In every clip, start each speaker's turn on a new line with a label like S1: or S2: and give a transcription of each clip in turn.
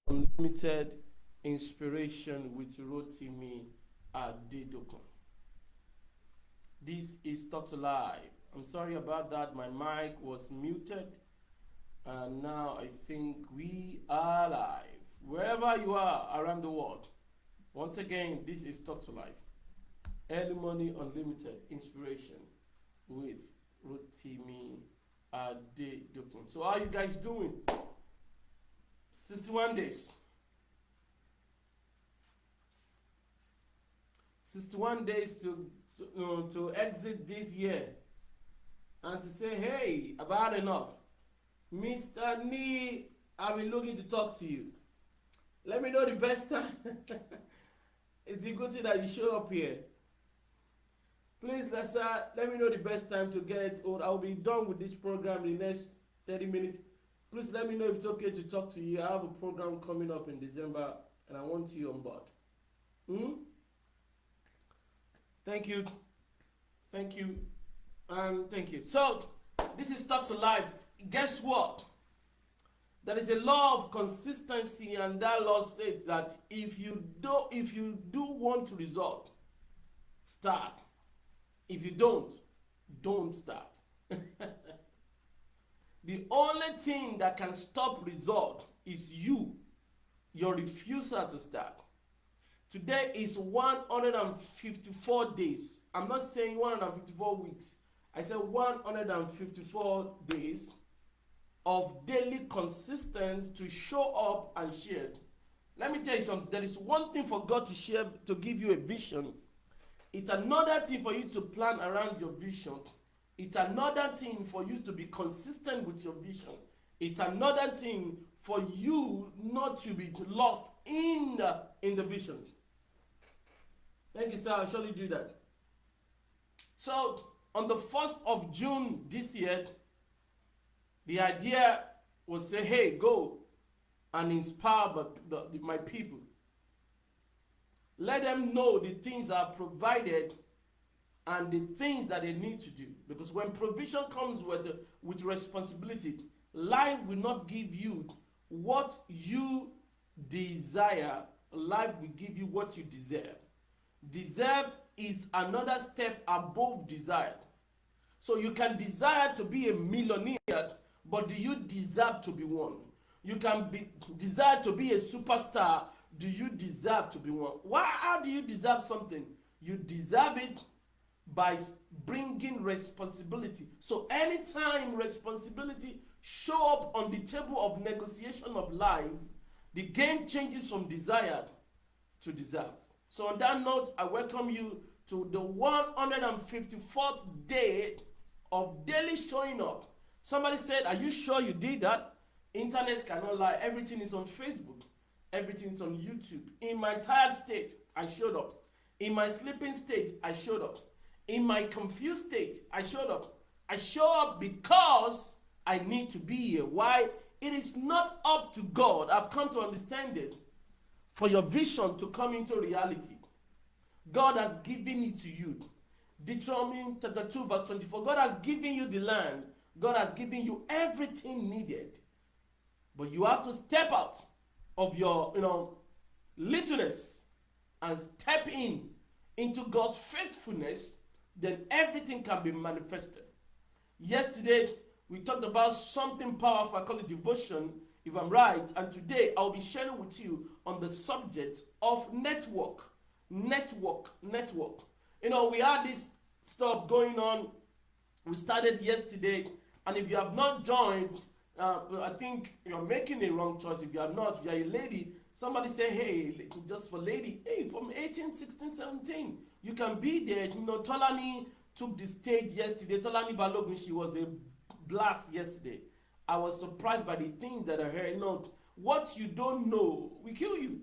S1: Unlimited Inspiration with Rotimi Adedokun. This is Talktolife. I'm sorry about that. My mic was muted, and now I think we are live. Wherever you are around the world, once again, this is Talktolife. Early Money Unlimited Inspiration with Rotimi Adedokun. So, how are you guys doing? 61 days. 61 days to exit this year and to say, hey, I've had enough. Mr. Nee, I've been looking to talk to you. Let me know the best time. It's the good thing that you show up here. Please, let me know the best time to get old. I'll be done with this program in the next 30 minutes. Please let me know if it's okay to talk to you. I have a program coming up in December and I want you on board. Thank you. Thank you. And thank you. So, this is Talktolife. Guess what? There is a law of consistency, and that law states that if you do want to result, start. If you don't start. The only thing that can stop result is your refusal to start. Today is 154 days. I'm not saying 154 weeks. I said 154 days of daily consistent to show up and share. Let me tell you something. There is one thing for God to share, to give you a vision. It's another thing for you to plan around your vision. It's another thing for you to be consistent with your vision. It's another thing for you not to be lost in the vision. Thank you, sir. I'll surely do that. So, on the 1st of June this year, the idea was say, hey, go and inspire my people. Let them know the things that are provided and the things that they need to do. Because when provision comes with responsibility, life will not give you what you desire. Life will give you what you deserve. Deserve is another step above desired. So you can desire to be a millionaire, but do you deserve to be one? You can desire to be a superstar. Do you deserve to be one? How do you deserve something? You deserve it by bringing responsibility. So anytime responsibility show up on the table of negotiation of life, the game changes from desired to deserve. So on that note, I welcome you to the 154th day of daily showing up. Somebody said, are you sure you did that? Internet cannot lie. Everything is on Facebook. Everything is on YouTube. In my tired state, I showed up. In my sleeping state, I showed up. In my confused state, I showed up. I show up because I need to be here. Why? It is not up to God. I've come to understand this. For your vision to come into reality, God has given it to you. Deuteronomy chapter 2 verse 24. God has given you the land. God has given you everything needed. But you have to step out of your littleness and step into God's faithfulness. Then everything can be manifested. Yesterday, we talked about something powerful. I call it devotion, if I'm right. And today, I'll be sharing with you on the subject of network. Network. We had this stuff going on. We started yesterday. And if you have not joined, I think you're making a wrong choice. If you are not, if you're a lady, somebody say, hey, just for lady, hey, from 18, 16, 17, you can be there. Tolani took the stage yesterday. Tolani Balogun, she was a blast yesterday. I was surprised by the things that I heard. What you don't know will kill you.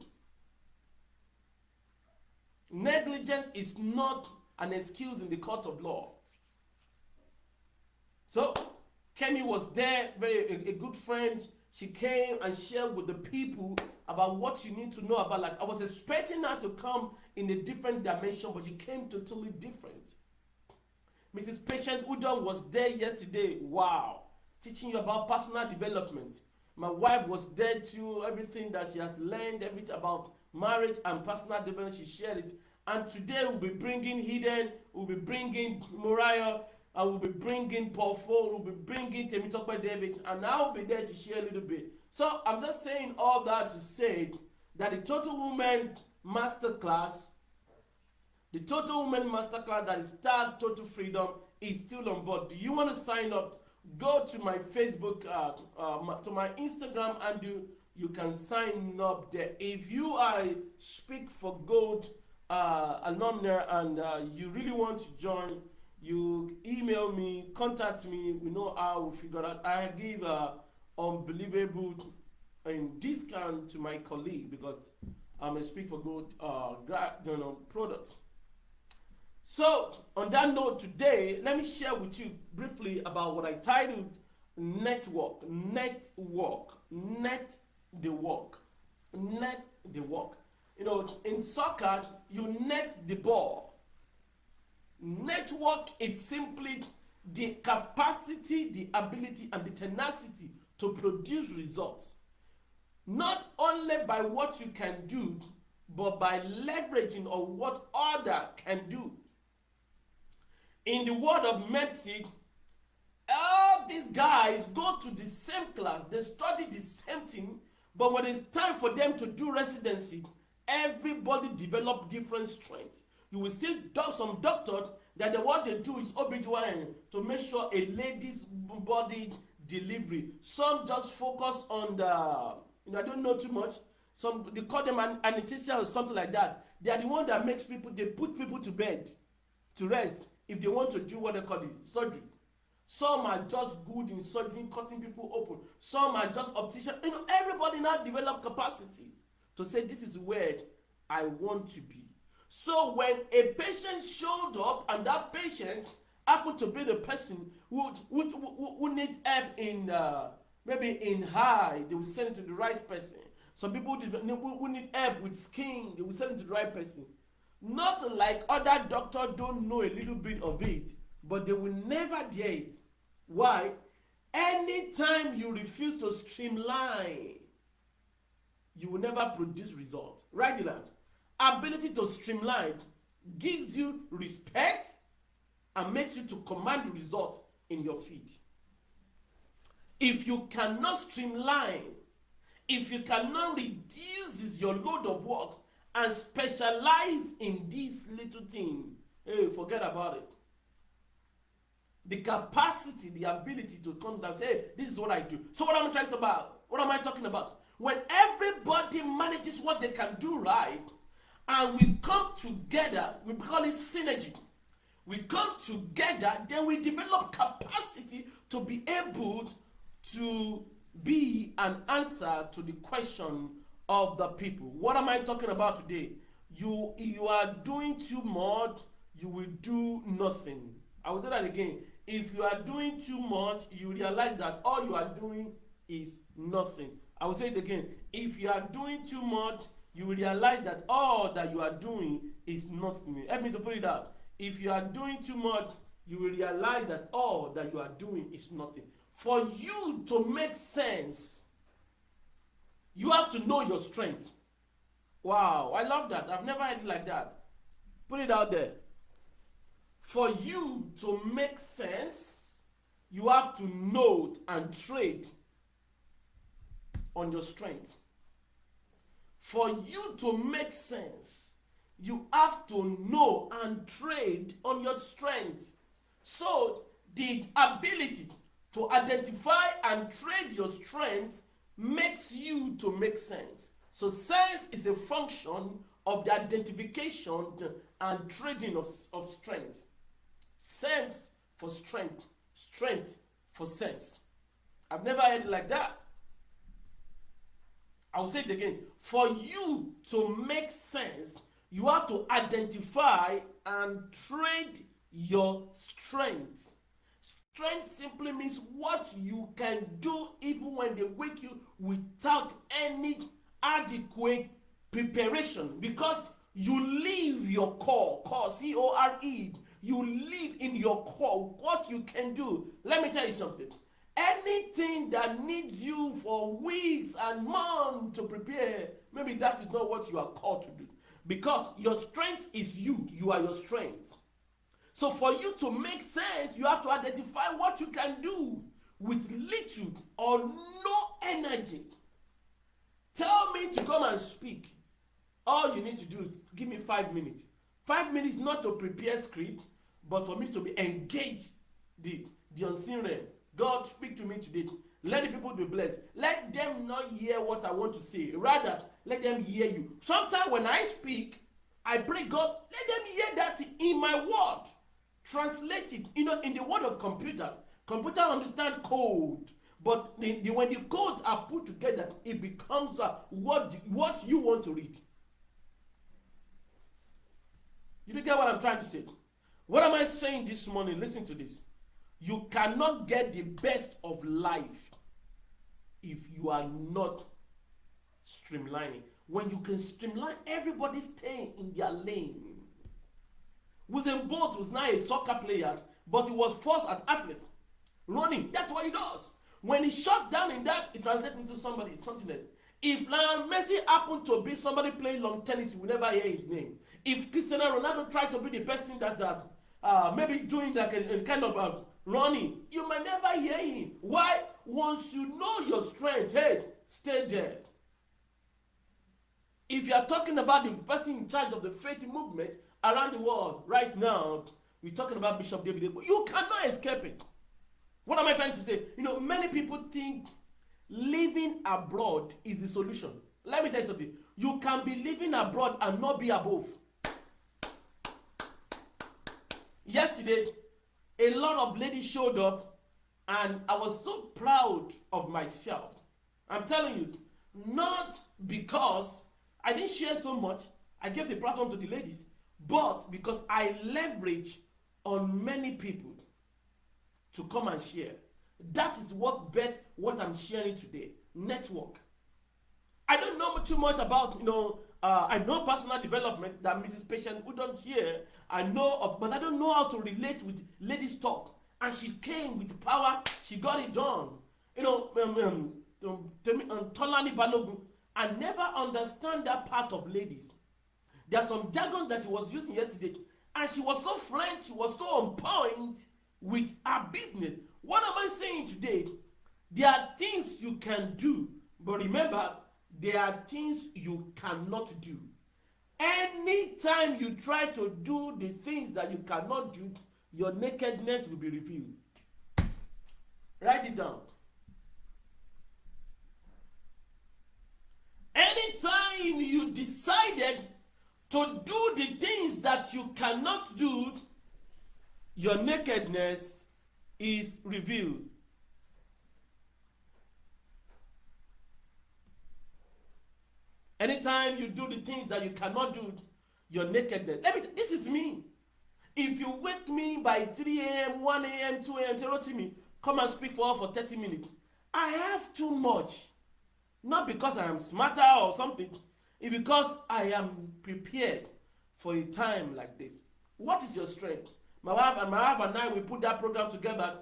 S1: Negligence is not an excuse in the court of law. So, Kemi was there, a good friend. She came and shared with the people about what you need to know about life. I was expecting her to come in a different dimension, but she came totally different. Mrs. Patient Udom was there yesterday. Wow. Teaching you about personal development. My wife was there too. Everything that she has learned, everything about marriage and personal development, she shared it. And today we'll be bringing Hidden, we'll be bringing Moriah, and we'll be bringing Paul Ford, we'll be bringing Temitope David, and I'll be there to share a little bit. So I'm just saying all that to say that the Total Woman Masterclass, that is tagged Total Freedom, is still on board. Do you want to sign up? Go to my Facebook, to my Instagram, and you can sign up there. If you are a Speak for Gold alumni and you really want to join, you email me, contact me. We know how we figure out. I give unbelievable discount to my colleague because I'm a Speak for Gold product. So on that note, today let me share with you briefly about what I titled net the work. You know, in soccer, you net the ball. Network is simply the capacity, the ability, and the tenacity to produce results. Not only by what you can do, but by leveraging on what others can do. In the world of medicine, all these guys go to the same class, they study the same thing, but when it's time for them to do residency, everybody develop different strengths. You will see some doctors that what they do is OBGYN to make sure a lady's body delivery. Some just focus on the, I don't know too much. Some, they call them an anesthesia or something like that. They are the one that makes people, they put people to bed, to rest, if they want to do what they call it, surgery. Some are just good in surgery, cutting people open. Some are just optician. You know, everybody now develop capacity to say, this is where I want to be. So when a patient showed up and that patient happened to be the person who needs help in maybe in high, they will send it to the right person. Some people who need help with skin, they will send it to the right person. Not like other doctors don't know a little bit of it, but they will never dare it. Why? Anytime you refuse to streamline, you will never produce results. Right, Dylan? Ability to streamline gives you respect and makes you to command result in your field. If you cannot streamline, if you cannot reduce your load of work and specialize in this little thing, hey, forget about it. The capacity, the ability to come down and say, hey, this is what I do. So what am I talking about? What am I talking about? When everybody manages what they can do right, and we come together, we call it synergy. We come together, then we develop capacity to be able to be an answer to the question of the people. What am I talking about today? You are doing too much, you will do nothing. I will say that again. If you are doing too much, you realize that all you are doing is nothing. I will say it again. If you are doing too much, you will realize that all that you are doing is nothing. Help me to put it out. If you are doing too much, you will realize that all that you are doing is nothing. For you to make sense, you have to know your strength. Wow, I love that. I've never heard it like that. Put it out there. For you to make sense, you have to know and trade on your strength. For you to make sense, you have to know and trade on your strength. So the ability to identify and trade your strength makes you to make sense. So sense is a function of the identification and trading of strength. Sense for strength, strength for sense. I've never heard it like that. I'll say it again. For you to make sense, you have to identify and trade your strength. Strength simply means what you can do even when they wake you without any adequate preparation, because you live your core, C-O-R-E. You live in your core, what you can do. Let me tell you something. Anything that needs you for weeks and months to prepare, maybe that is not what you are called to do. Because your strength is you. You are your strength. So for you to make sense, you have to identify what you can do with little or no energy. Tell me to come and speak. All you need to do is give me 5 minutes. 5 minutes not to prepare script, but for me to be engaged the unseen realm. God, speak to me today. Let the people be blessed. Let them not hear what I want to say. Rather, let them hear you. Sometimes when I speak, I pray, God, let them hear that in my word. Translate it. You know, in the word of computer understand code. But when the codes are put together, it becomes what you want to read. You don't get what I'm trying to say? What am I saying this morning? Listen to this. You cannot get the best of life if you are not streamlining. When you can streamline, everybody staying in their lane. Usain Bolt was now a soccer player, but he was first at athlete. Running, that's what he does. When he shut down in that, it translates into something else. If Lionel Messi happened to be somebody playing long tennis, you will never hear his name. If Cristiano Ronaldo tried to be the person that maybe doing like a kind of running, you might never hear him. Why? Once you know your strength, hey, stay there. If you are talking about the person in charge of the faith movement around the world right now, we're talking about Bishop David. You cannot escape it. What am I trying to say? You know, many people think living abroad is the solution. Let me tell you something. You can be living abroad and not be above. Yesterday, a lot of ladies showed up and I was so proud of myself. I'm telling you, not because I didn't share so much, I gave the platform to the ladies, but because I leverage on many people to come and share. That is what I'm sharing today. Network. I don't know too much about, I know personal development that Mrs. Patient wouldn't hear. I know of, but I don't know how to relate with ladies talk. And she came with power. She got it done. Tolani Balogun. I never understand that part of ladies. There are some jargon that she was using yesterday, and she was so French. She was so on point with her business. What am I saying today? There are things you can do, but remember, there are things you cannot do. Anytime you try to do the things that you cannot do, your nakedness will be revealed. Write it down. Anytime you decided to do the things that you cannot do, your nakedness is revealed. Anytime you do the things that you cannot do, your nakedness. This is me. If you wake me by 3 a.m., 1 a.m., 2 a.m., say, Rotimi, come and speak for 30 minutes. I have too much. Not because I am smarter or something. It's because I am prepared for a time like this. What is your strength? My wife and I, we put that program together,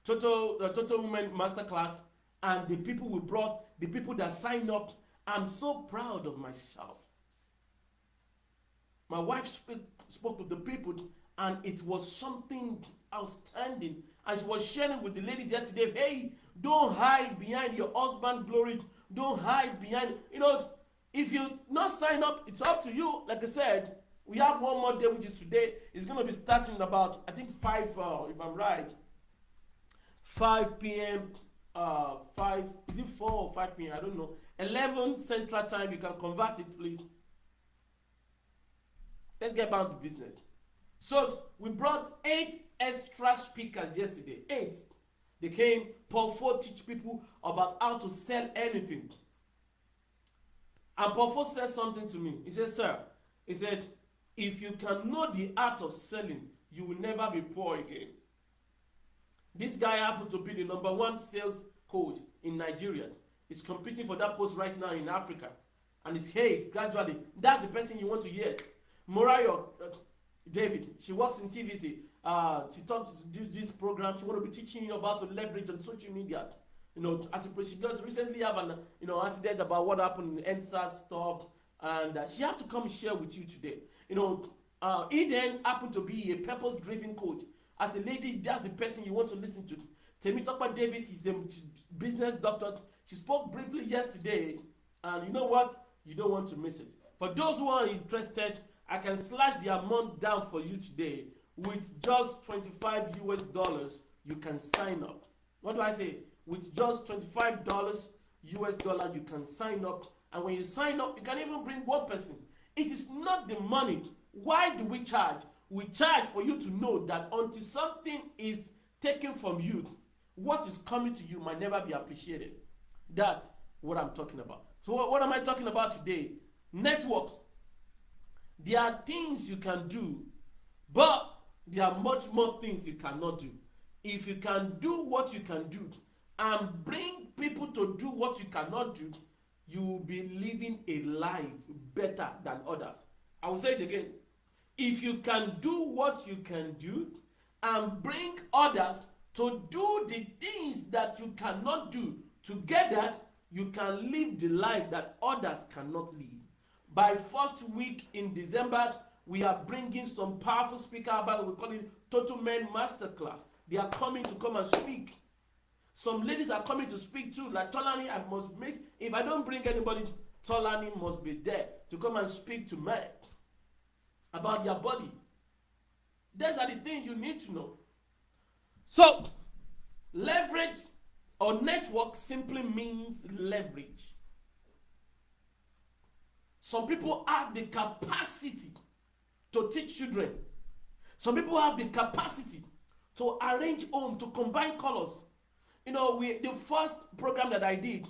S1: Total Women Masterclass, and the people we brought, the people that signed up. I'm so proud of myself. My wife spoke with the people, and it was something outstanding. And she was sharing with the ladies yesterday, hey, don't hide behind your husband's glory. Don't hide behind, if you not sign up, it's up to you. Like I said, we have one more day, which is today. It's going to be starting about, I think 5, if I'm right, 5 p.m., 5, is it 4 or 5 p.m.? I don't know. 11 Central Time, you can convert it, please. Let's get back to business. So, we brought 8 extra speakers yesterday. 8. They came, Paul 4 teach people about how to sell anything. And Paul 4 said something to me. He said, sir, he said, if you can know the art of selling, you will never be poor again. This guy happened to be the #1 sales coach in Nigeria. He's competing for that post right now in Africa. And it's, hey, gradually, that's the person you want to hear. Morayo David, she works in TVC. she talked to do this program. She want to be teaching you about to leverage on social media. As she just recently have an accident about what happened in NSAS stuff, and she have to come and share with you today. Eden happened to be a purpose-driven coach. As a lady, that's the person you want to listen to. Temitope Davis is a business doctor. She spoke briefly yesterday, and you know what? You don't want to miss it. For those who are interested, I can slash the amount down for you today. With just $25 you can sign up. What do I say? With just $25 you can sign up. And when you sign up, you can even bring one person. It is not the money. Why do we charge? We charge for you to know that until something is taken from you, what is coming to you might never be appreciated. That's what I'm talking about. So what am I talking about today? Network. There are things you can do, but there are much more things you cannot do. If you can do what you can do and bring people to do what you cannot do, you will be living a life better than others. I will say it again. If you can do what you can do and bring others to do the things that you cannot do, together you can live the life that others cannot live. By first week in December, we are bringing some powerful speakers about, we call it Total Men Masterclass. They are coming to come and speak. Some ladies are coming to speak too. Like Tolani, I must make, if I don't bring anybody, Tolani must be there to come and speak to men about their body. Those are the things you need to know. So, leverage or network simply means leverage. Some people have the capacity to teach children. Some people have the capacity to arrange home, to combine colors. The first program that I did,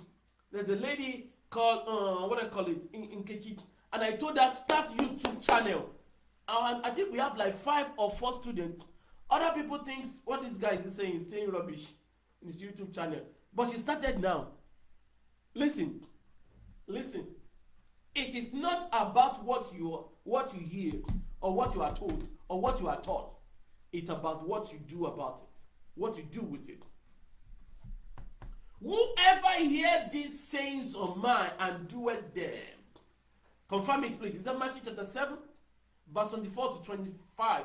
S1: there's a lady called, what I call it, in Kechi, and I told her, start YouTube channel. And I think we have like 5 or 4 students. Other people think what this guy is saying rubbish in his YouTube channel. But she started now. Listen. It is not about what you hear or what you are told or what you are taught. It's about what you do about it, what you do with it. Whoever hear these sayings of mine and doeth them, confirm it please. Is that Matthew chapter 7, verse 24 to 25?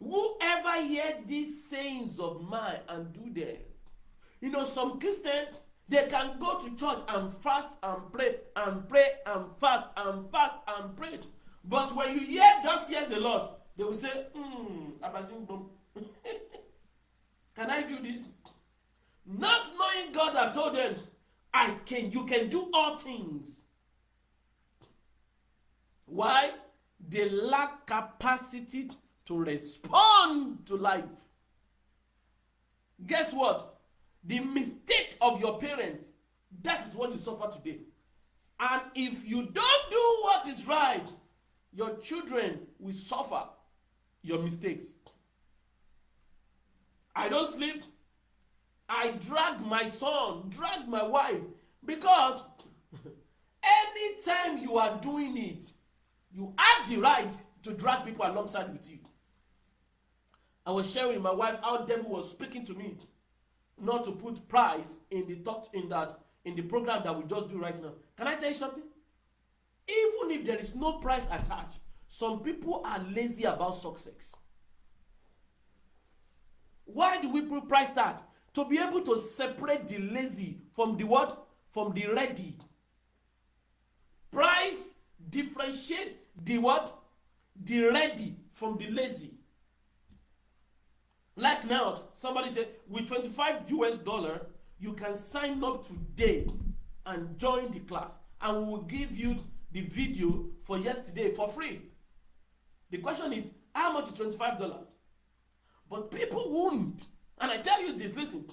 S1: Whoever hear these sayings of mine and do them. Some Christians, they can go to church and fast and pray and pray and fast and fast and pray. But when you hear thus says the Lord, they will say, can I do this? Not knowing God have told them, you can do all things. Why? They lack capacity to respond to life. Guess what? The mistake of your parents, that is what you suffer today. And if you don't do what is right, your children will suffer your mistakes. I don't sleep. I drag my son, drag my wife, because anytime you are doing it, you have the right to drag people alongside with you. I was sharing with my wife how the devil was speaking to me not to put price in the program that we just do right now. Can I tell you something? Even if there is no price attached, some people are lazy about success. Why do we put price tag? To be able to separate the lazy from the what? From the ready. Price differentiate the what? The ready from the lazy. Like now, somebody said, with $25, you can sign up today and join the class. And we will give you the video for yesterday for free. The question is, how much is $25? But people won't. And I tell you this, listen.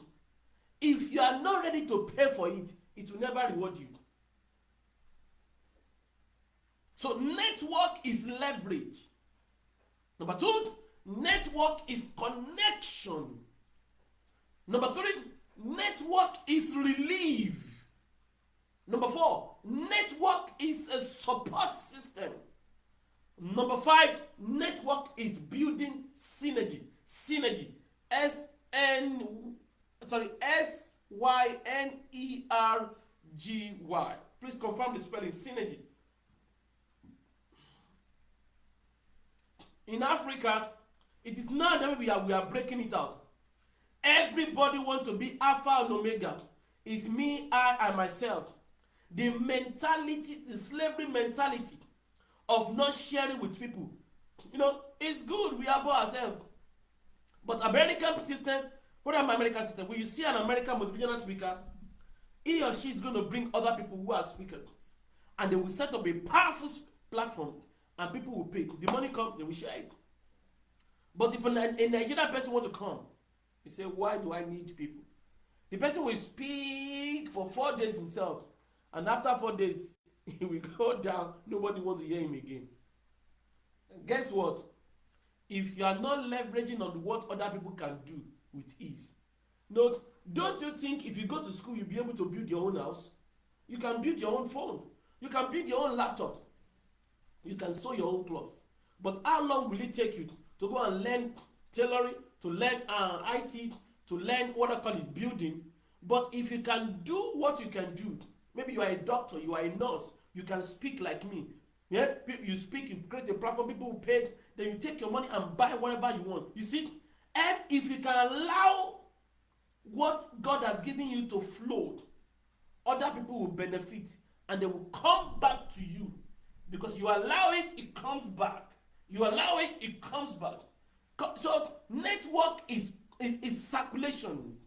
S1: If you are not ready to pay for it, it will never reward you. So network is leverage. Number 2, network is connection. Number 3, network is relief. Number 4, network is a support system. Number 5, network is building synergy. Synergy. SYNERGY. Please confirm the spelling. Synergy. In Africa, it is now that we are breaking it out. Everybody wants to be Alpha and Omega. It's me, I, and myself. The mentality, the slavery mentality of not sharing with people. It's good. We are about ourselves. But American system, what am American system? When you see an American motivational speaker, he or she is going to bring other people who are speakers. And they will set up a powerful platform and people will pay. The money comes, they will share it. But if a Nigerian person wants to come, he say, why do I need people? The person will speak for 4 days himself. And after 4 days, he will go down. Nobody wants to hear him again. And guess what? If you are not leveraging on what other people can do with ease, no, don't you think if you go to school, you'll be able to build your own house? You can build your own phone. You can build your own laptop. You can sew your own cloth. But how long will it take you to go and learn tailoring, to learn IT, to learn what I call it, building? But if you can do what you can do, maybe you are a doctor, you are a nurse, you can speak like me. Yeah, you speak, you create a platform, people will pay, then you take your money and buy whatever you want. You see, and if you can allow what God has given you to flow, other people will benefit and they will come back to you. Because you allow it, it comes back. You allow it, it comes back. So network is circulation.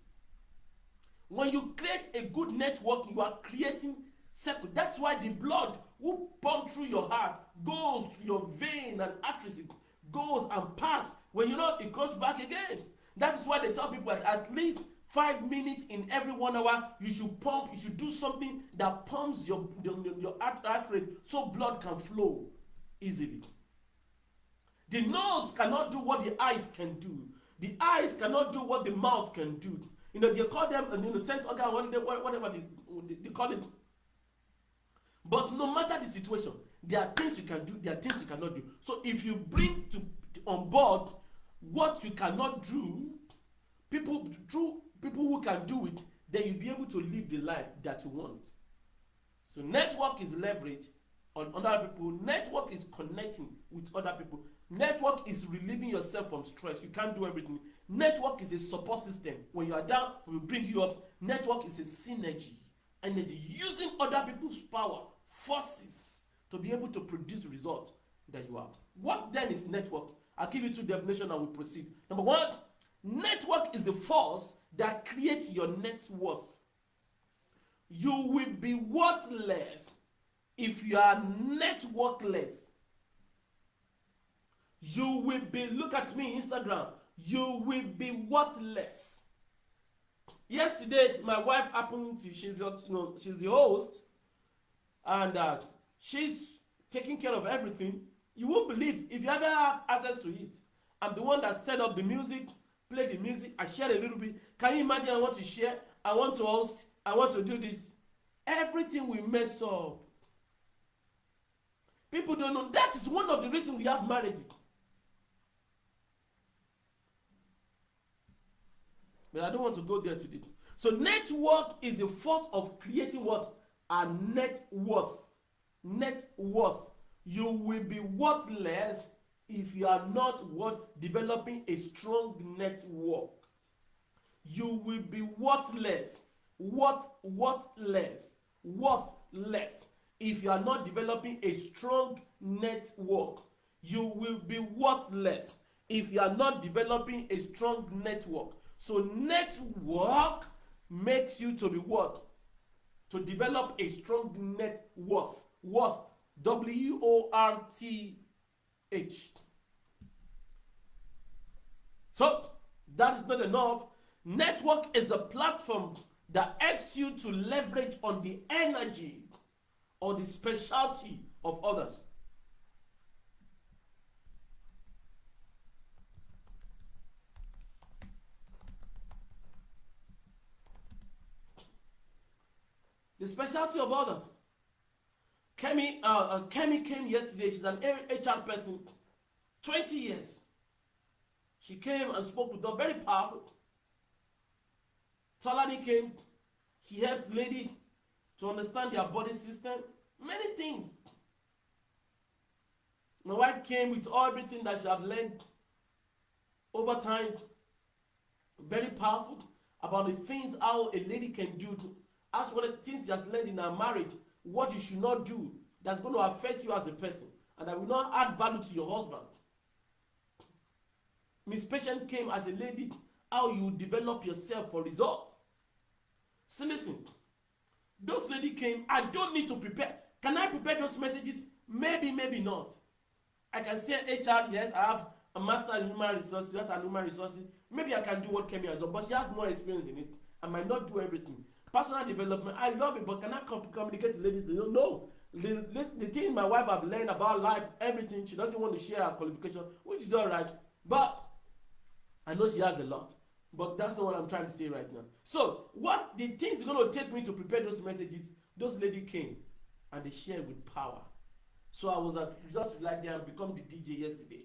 S1: When you create a good network, you are creating circle. That's why the blood will pump through your heart, goes through your vein and arteries, goes and pass. When it comes back again. That is why they tell people that at least 5 minutes in every 1 hour, you should pump, you should do something that pumps your heart rate so blood can flow easily. The nose cannot do what the eyes can do. The eyes cannot do what the mouth can do. They call them sense organ, whatever they call it. But no matter the situation, there are things you can do, there are things you cannot do. So if you bring on board what you cannot do, people who can do it, then you'll be able to live the life that you want. So network is leverage on other people. Network is connecting with other people. Network is relieving yourself from stress. You can't do everything. Network is a support system. When you are down, we will bring you up. Network is a synergy. Energy, using other people's power, forces, to be able to produce results that you have. What then is network? I'll give you 2 definitions and we'll proceed. Number 1, network is a force that creates your net worth. You will be worthless if you are networkless. You will be, look at me, Instagram, you will be worthless. Yesterday, my wife happened to, she's the host, and she's taking care of everything. You won't believe, if you ever have access to it, I'm the one that set up the music, play the music, I share a little bit. Can you imagine? I want to share, I want to host, I want to do this. Everything will mess up. People don't know. That is one of the reasons we have marriage. But I don't want to go there today. So network is a force of creating what? A net worth. Net worth. You will be worthless if you are not developing a strong network. You will be worthless. Worthless if you are not developing a strong network. You will be worthless if you are not developing a strong network. So network makes you to be what? To develop a strong net worth. Worth. W-O-R-T-H. So that is not enough. Network is the platform that helps you to leverage on the energy or the specialty of others. The specialty of others. Kemi came yesterday. She's an HR person. 20 years. She came and spoke with us, very powerful. Tolani came. He helps ladies to understand their body system. Many things. My wife came with everything that she have learned over time. Very powerful about the things how a lady can do. Ask what the things she has learned in her marriage, what you should not do that's going to affect you as a person and that will not add value to your husband. Miss Patience came as a lady, how you develop yourself for results. So listen, those ladies came, I don't need to prepare. Can I prepare those messages? Maybe, maybe not. I can say HR, yes, I have a master in human resources, not an human resources. Maybe I can do what Kemi has done, but she has more experience in it. I might not do everything. Personal development, I love it, but can I communicate to ladies? They don't know. The thing my wife have learned about life, everything, she doesn't want to share her qualification, which is all right. But I know she has a lot. But that's not what I'm trying to say right now. So, what the things going to take me to prepare those messages, those ladies came and they shared with power. So I was just like them and become the DJ yesterday.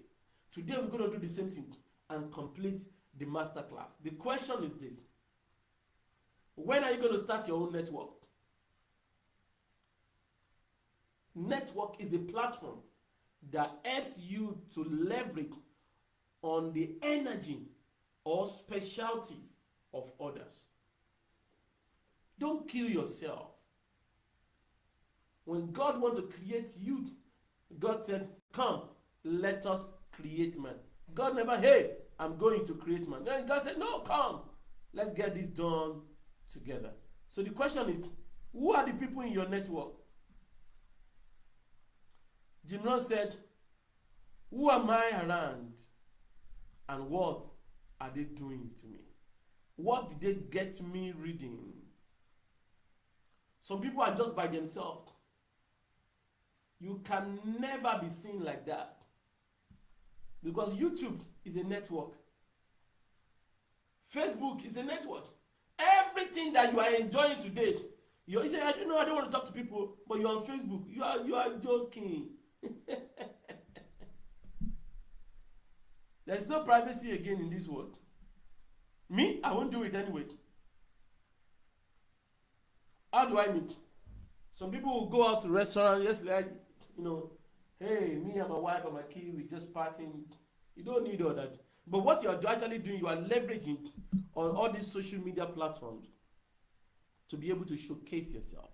S1: Today we're going to do the same thing and complete the master class. The question is this: when are you going to start your own network? Network is the platform that helps you to leverage on the energy or specialty of others. Don't kill yourself. When God wants to create you, God said, come, let us create man. God never, hey, I'm going to create man. Then God said, no, come, let's get this done together. So the question is, who are the people in your network? Jim Rohn said, who am I around and what are they doing to me? What did they get me reading? Some people are just by themselves. You can never be seen like that. Because YouTube is a network. Facebook is a network. Everything that you are enjoying today, you say, I don't know, I don't want to talk to people, but you're on Facebook. You are joking. There's no privacy again in this world. Me, I won't do it anyway. How do I meet? Some people will go out to restaurants, just like, hey, me and my wife and my kid, we just partying. You don't need all that. But what you are actually doing, you are leveraging on all these social media platforms to be able to showcase yourself.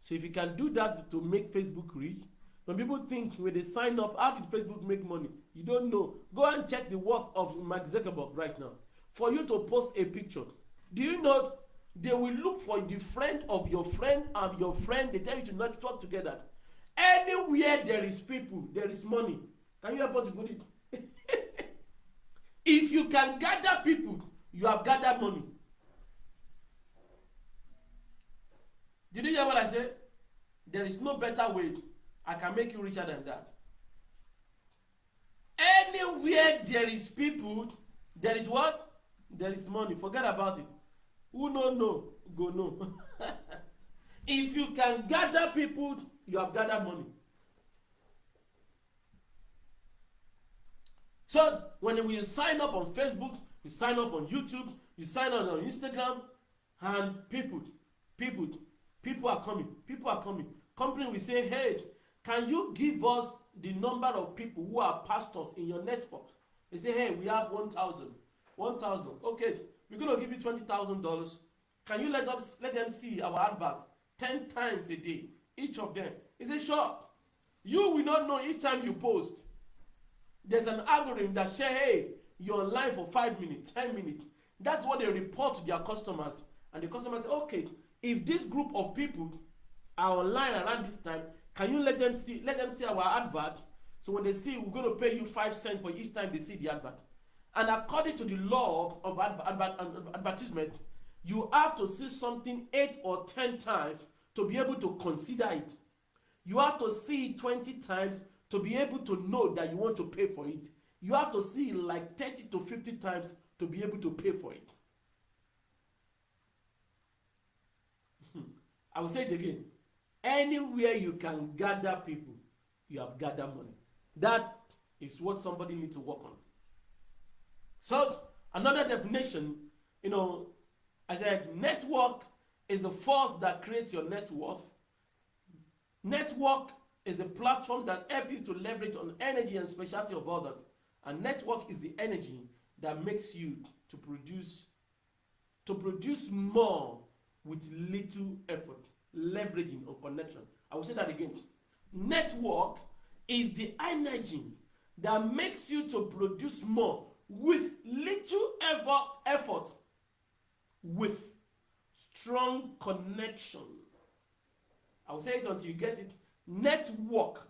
S1: So if you can do that to make Facebook rich, when people think when they sign up, how did Facebook make money? You don't know. Go and check the worth of Mark Zuckerberg right now. For you to post a picture, do you know they will look for the friend of your friend and your friend? They tell you to not talk together. Anywhere there is people, there is money. Can you help us to put it? If you can gather people, you have gathered money. Did you hear what I said? There is no better way. I can make you richer than that. Anywhere there is people, there is what? There is money. Forget about it. Who no, go no. If you can gather people, you have gathered money. So when we sign up on Facebook, you sign up on YouTube, you sign up on Instagram, and people are coming. People are coming. Company will say, hey, can you give us the number of people who are pastors in your network? They say, hey, we have 1,000. 1,000. Okay, we're going to give you $20,000. Can you let them see our adverts 10 times a day, each of them? He said, sure. You will not know each time you post. There's an algorithm that says, hey, you're online for 5 minutes, 10 minutes. That's what they report to their customers. And the customers say, okay, if this group of people are online around this time, can you let them see our advert? So when they see, we're going to pay you 5 cents for each time they see the advert. And according to the law of advertisement, you have to see something 8 or 10 times to be able to consider it. You have to see it 20 times to be able to know that you want to pay for it. You have to see it like 30 to 50 times to be able to pay for it. I will say it again. Anywhere you can gather people, you have gathered money. That is what somebody needs to work on. So another definition, I said network is the force that creates your net worth. Network is the platform that helps you to leverage on energy and specialty of others. And network is the energy that makes you to produce more with little effort, leveraging on connection. I will say that again. Network is the energy that makes you to produce more with little effort with strong connection. I will say it until you get it. Network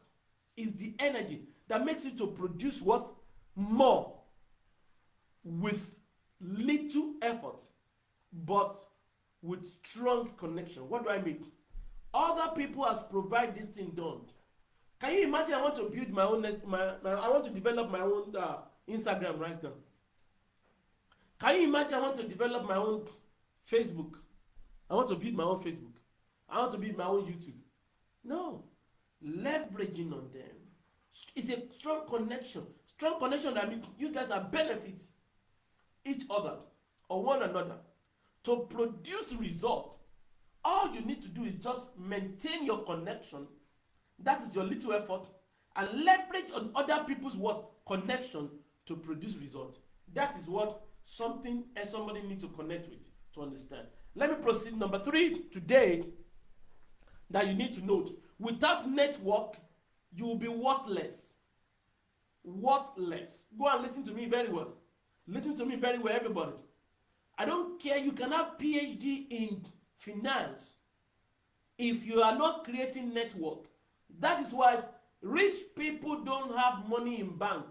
S1: is the energy that makes you to produce what? More with little effort but with strong connection. What do I mean? Other people has provide this thing done. Can you imagine? I want to build my own I want to develop my own Instagram right now. Can you imagine? I want to develop my own Facebook. I want to build my own Facebook. I want to build my own YouTube. No. Leveraging on them. It's a strong connection. Strong connection that means you guys are benefits each other or one another. To produce result, all you need to do is just maintain your connection. That is your little effort, and leverage on other people's connection to produce result. That is what something and somebody needs to connect with to understand. Let me proceed. Number 3 today that you need to note: without network, you will be worthless. Worthless. Go and listen to me very well. Listen to me very well, everybody. I don't care. You can have PhD in finance. If you are not creating network, that is why rich people don't have money in bank.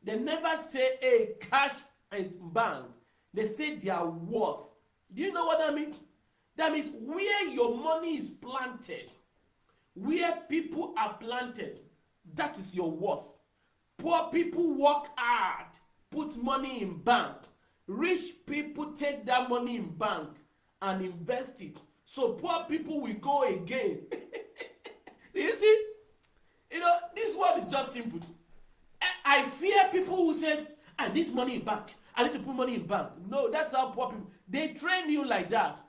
S1: They never say a cash in bank. They say their worth. Do you know what that means? That means where your money is planted, where people are planted, that is your worth. Poor people work hard, put money in bank. Rich people take that money in bank and invest it. So poor people will go again. You see? This word is just simple. I fear people who say, I need money in bank. I need to put money in bank. No, that's how poor people, they train you like that.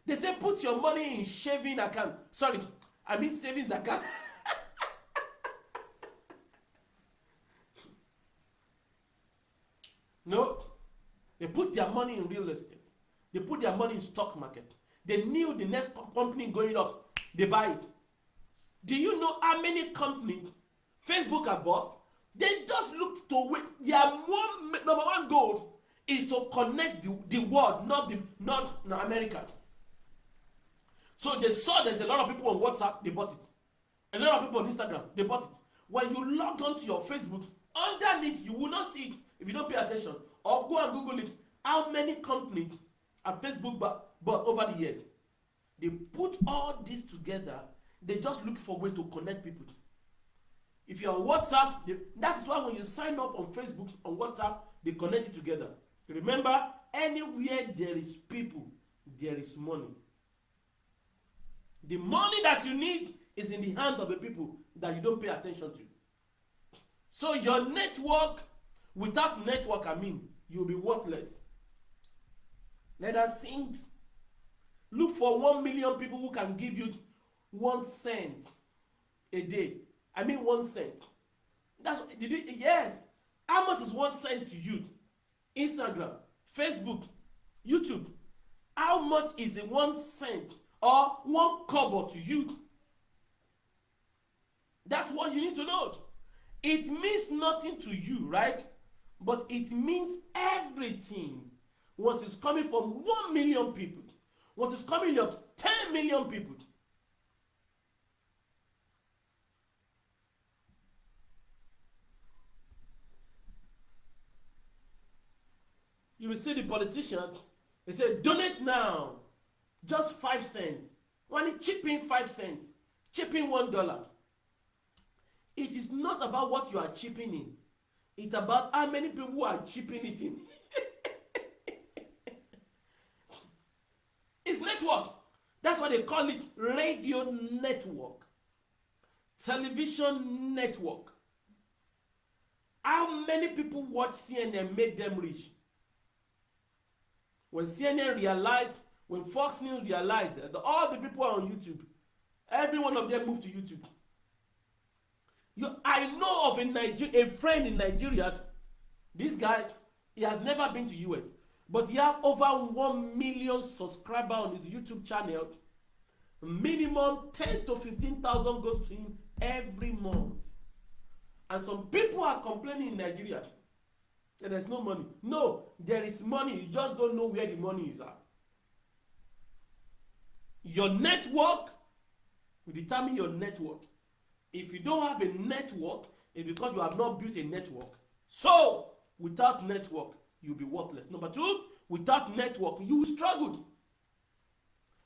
S1: They say put your money in shaving account. Sorry, I mean savings account. No, they put their money in real estate. They put their money in stock market. They knew the next company going up, they buy it. Do you know how many companies Facebook are bought? They just look to win. Their number one goal is to connect the world, not America. So they saw there's a lot of people on WhatsApp, they bought it. A lot of people on Instagram, they bought it. When you log on to your Facebook, underneath you will not see it if you don't pay attention. Or go and Google it. How many companies at Facebook but over the years? They put all this together. They just look for a way to connect people. If you're on WhatsApp, that is why when you sign up on Facebook, on WhatsApp, they connect it together. Remember, anywhere there is people, there is money. The money that you need is in the hand of the people that you don't pay attention to. So your network, without network, you'll be worthless. Let us sing. Look for 1 million people who can give you 1 cent a day. 1 cent. Yes. How much is 1 cent to you? Instagram, Facebook, YouTube. How much is 1 cent or 1 kobo to you? That's what you need to know. It means nothing to you, right? But it means everything. Once it's coming from 1 million people, once it's coming from 10 million people, you will see the politicians, they say, donate now, just 5 cents. When chip in 5 cents, chip in $1. It is not about what you are chipping in. It's about how many people are chipping it in. It's network. That's why they call it radio network, television network. How many people watch CNN made them rich? When CNN realized, when Fox News realized that all the people are on YouTube, every one of them moved to YouTube. I know of a friend in Nigeria. This guy, he has never been to US, but he has over 1 million subscribers on his YouTube channel. Minimum 10 to 15,000 goes to him every month. And some people are complaining in Nigeria that there's no money. No, there is money. You just don't know where the money is at. Your network will determine your network. If you don't have a network, it's because you have not built a network. So, without network, you'll be worthless. Number two, without network, you will struggle.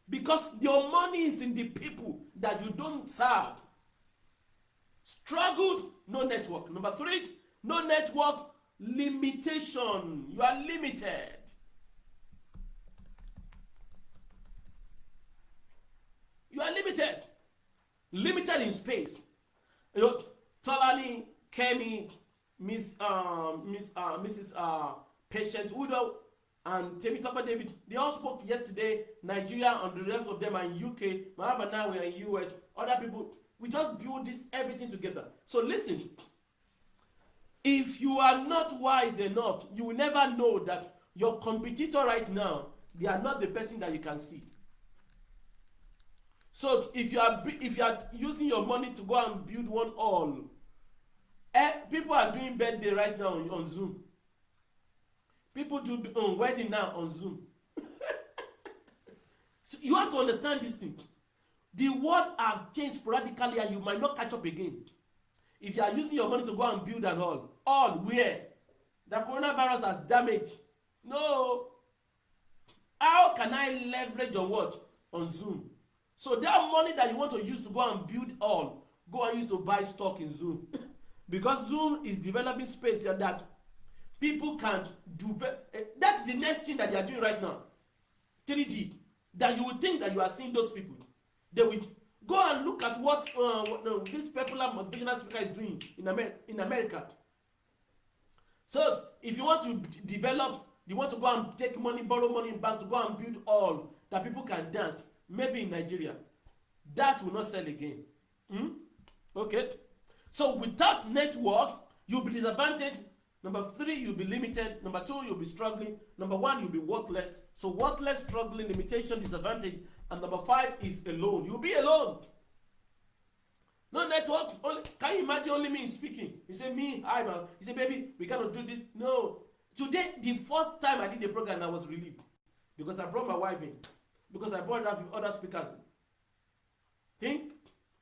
S1: Because your money is in the people that you don't serve. Struggled, no network. Number three, no network, limitation. You are limited. You are limited. Limited in space. You know, Tolani, Kemi, Mrs. Patient Udo, and Temitope David, they all spoke yesterday. Nigeria and the rest of them are in UK. Mahava now we are in US. Other people, we just build this everything together. So listen, if you are not wise enough, you will never know that your competitor right now, they are not the person that you can see. So if you are using your money to go and build one hall, people are doing birthday right now on Zoom. People do wedding now on Zoom. So you have to understand this thing. The world have changed sporadically and you might not catch up again. If you are using your money to go and build an all where the coronavirus has damaged. No. How can I leverage on what? On Zoom. So that money that you want to use to go and build all, go and use to buy stock in Zoom. Because Zoom is developing space that people can do. That's the next thing that they are doing right now. 3D. That you would think that you are seeing those people. They will go and look at what this popular motivational speaker is doing in America. So if you want to develop, you want to go and take money, borrow money in bank to go and build all that people can dance, maybe in Nigeria, that will not sell again. Okay. So without network, you'll be disadvantaged. Number three, you'll be limited. Number two, you'll be struggling. Number one, you'll be worthless. So worthless, struggling, limitation, disadvantage. And number five is alone. You'll be alone. No network. Can you imagine only me speaking? You say, me, hi man. You say, baby, we cannot do this. No. Today, the first time I did the program, I was relieved. Because I brought my wife in. Because I brought up with other speakers. Think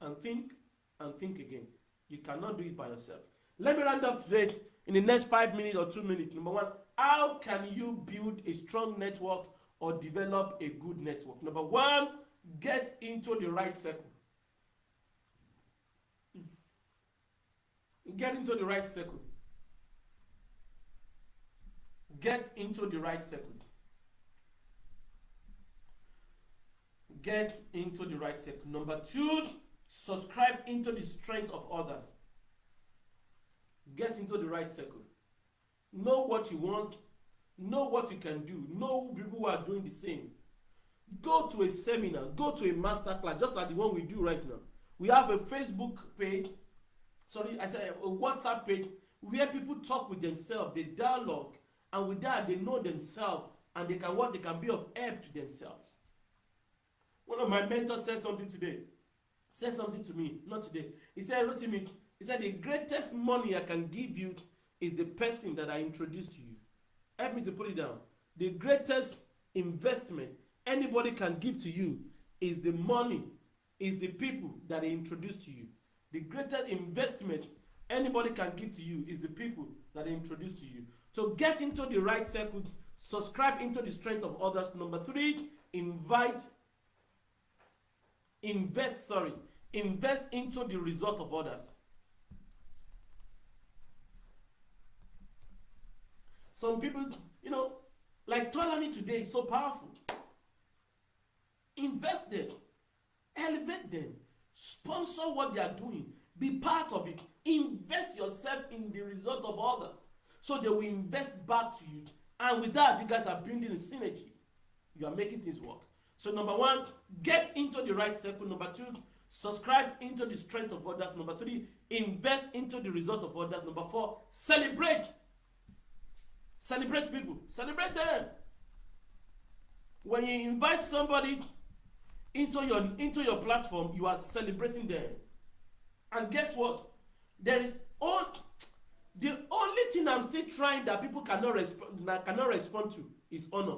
S1: and think and think again. You cannot do it by yourself. Let me round up today in the next 5 minutes or 2 minutes. Number one, how can you build a strong network or develop a good network? Number one, get into the right circle. Get into the right circle. Get into the right circle. Get into the right circle. Number two, subscribe into the strength of others. Get into the right circle. Know what you want. Know what you can do. Know people who are doing the same. Go to a seminar. Go to a master class, just like the one we do right now. We have a Facebook page. Sorry, I said a WhatsApp page where people talk with themselves. They dialogue, and with that, they know themselves, and they can be of help to themselves. One of my mentors said something today. Said something to me, not today. He said, Rotimi, he said, the greatest money I can give you is the person that I introduced to you. Help me to put it down. The greatest investment anybody can give to you is the money, is the people that I introduced to you. The greatest investment anybody can give to you is the people that I introduced to you. So get into the right circle, subscribe into the strength of others. Number three, invest into the result of others. Some people, like Tolani today is so powerful. Invest them, elevate them, sponsor what they are doing, be part of it, Invest yourself in the result of others, so they will invest back to you. And with that, you guys are building a synergy. You are making things work. So number one, get into the right circle. Number two, subscribe into the strength of others. Number three, invest into the result of others. Number four, celebrate. Celebrate people. Celebrate them. When you invite somebody into your platform, you are celebrating them. And guess what? The only thing I'm still trying that people cannot respond to is honor.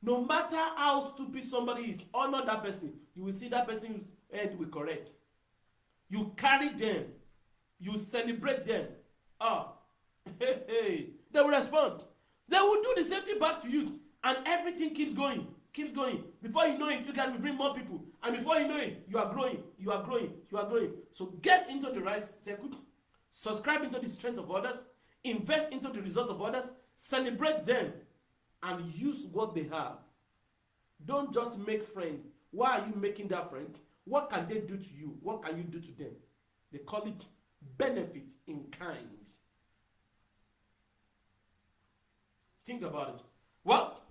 S1: No matter how stupid somebody is, honor that person. You will see that person's head will correct. You carry them. You celebrate them. They will respond. They will do the same thing back to you. And everything keeps going. Keeps going. Before you know it, you can bring more people. And before you know it, you are growing. You are growing. You are growing. So get into the right circle. Subscribe into the strength of others. Invest into the result of others. Celebrate them. And use what they have. Don't just make friends. Why are you making that friend? What can they do to you? What can you do to them? They call it benefit in kind. Think about it. Well,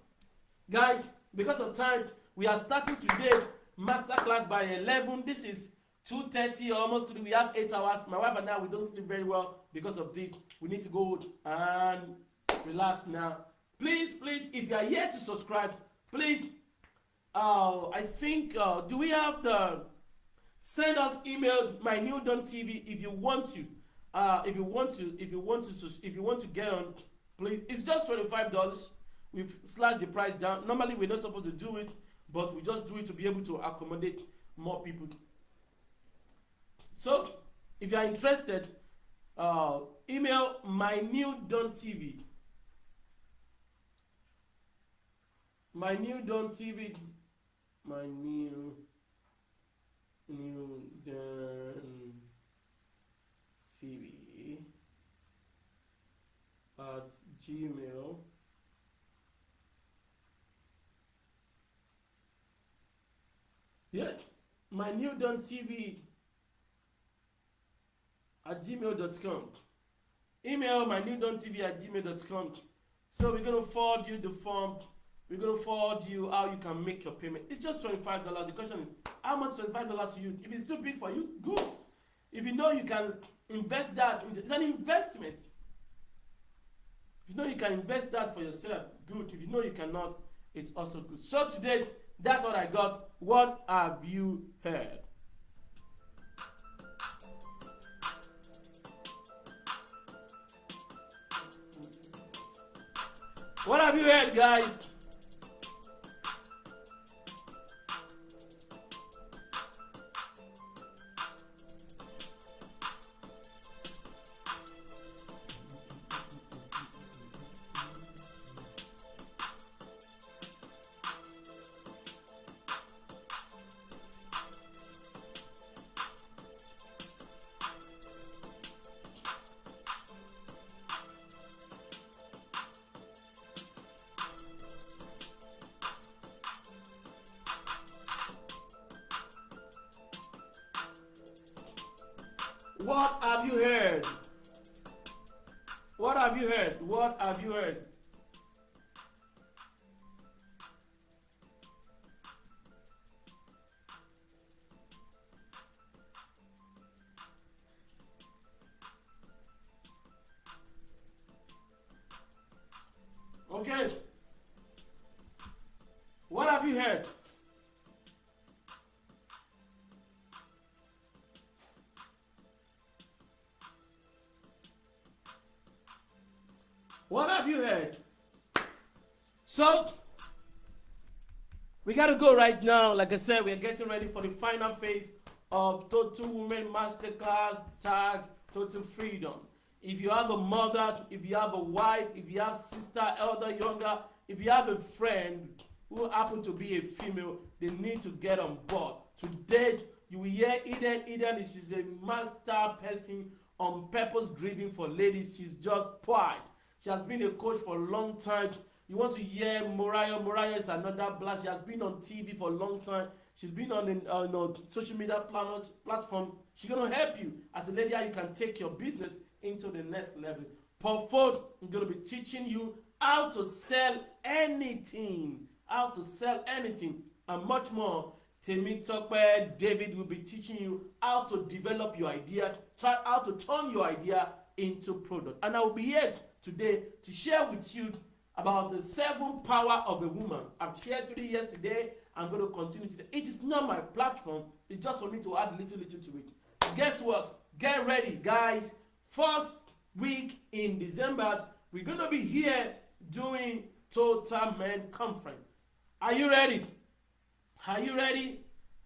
S1: guys, because of time, we are starting today masterclass by 11. This is 2:30, almost 3. We have 8 hours. My wife and I, we don't sleep very well because of this. We need to go and relax now. Please, if you are here to subscribe, please, I think, do we have the, send us email, my NewDawnTV, if you want to, if you want to get on, please. It's just $25. We've slashed the price down. Normally, we're not supposed to do it, but we just do it to be able to accommodate more people. So, if you are interested, email my NewDawnTV. My NewDawnTV, my NewDawnTV at Gmail. Yeah, my NewDawnTV at gmail.com. Email my NewDawnTV at gmail.com. So we're going to forward you the form. We're going to forward you how you can make your payment. It's just $25. The question is, how much $25 to you? If it's too big for you, good. If you know you can invest that, it's an investment. If you know you can invest that for yourself, good. If you know you cannot, it's also good. So today, that's what I got. What have you heard? What have you heard, guys? What have you heard? What have you heard? What have you heard? Okay. What have you heard? What have you heard? So, we got to go right now. Like I said, we are getting ready for the final phase of Total Women Masterclass Tag Total Freedom. If you have a mother, if you have a wife, if you have sister, elder, younger, if you have a friend who happen to be a female, they need to get on board. Today, you will hear Eden. Eden is she's a master person on purpose driven for ladies. She's just quiet. She has been a coach for a long time. You want to hear Moriah? Moriah is another blast. She has been on TV for a long time. She's been on the social media platform. She's gonna help you as a lady how you can take your business into the next level. Paul Ford is gonna be teaching you how to sell anything, and much more. Temi Tokpe David will be teaching you how to develop your idea, how to turn your idea into product. And I will be here today to share with you about the 7 power of a woman. I've shared 3 years today. I'm going to continue today. It is not my platform. It's just for me to add little to it. Guess what? Get ready, guys. First week in December, we're going to be here doing Total Men Conference. Are you ready? Are you ready?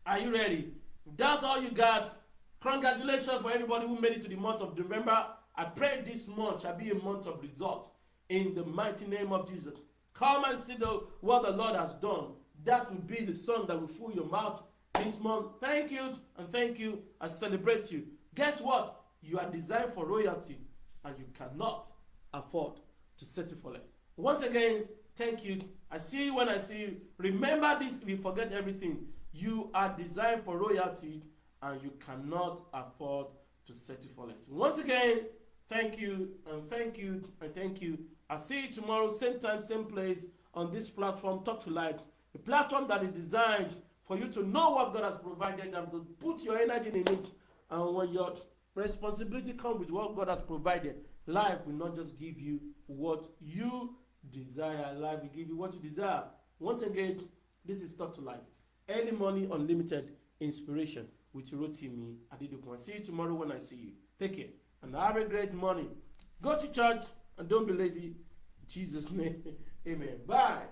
S1: Are you ready? If that's all you got, congratulations for everybody who made it to the month of November. I pray this month shall be a month of results in the mighty name of Jesus. Come and see what the Lord has done. That will be the song that will fill your mouth this month. Thank you and thank you. I celebrate you. Guess what? You are designed for royalty and you cannot afford to settle for less. Once again, thank you. I see you when I see you. Remember this if you forget everything. You are designed for royalty and you cannot afford to settle for less. Once again, thank you and thank you and thank you. I'll see you tomorrow, same time, same place on this platform, Talktolife, a platform that is designed for you to know what God has provided and to put your energy in it. And when your responsibility comes with what God has provided, life will not just give you what you desire. Life will give you what you desire. Once again, this is Talktolife. Early money, unlimited inspiration with Rotimi Adedokun. I'll see you tomorrow when I see you. Take care and have a great morning. Go to church and don't be lazy. In Jesus' name, amen. Bye.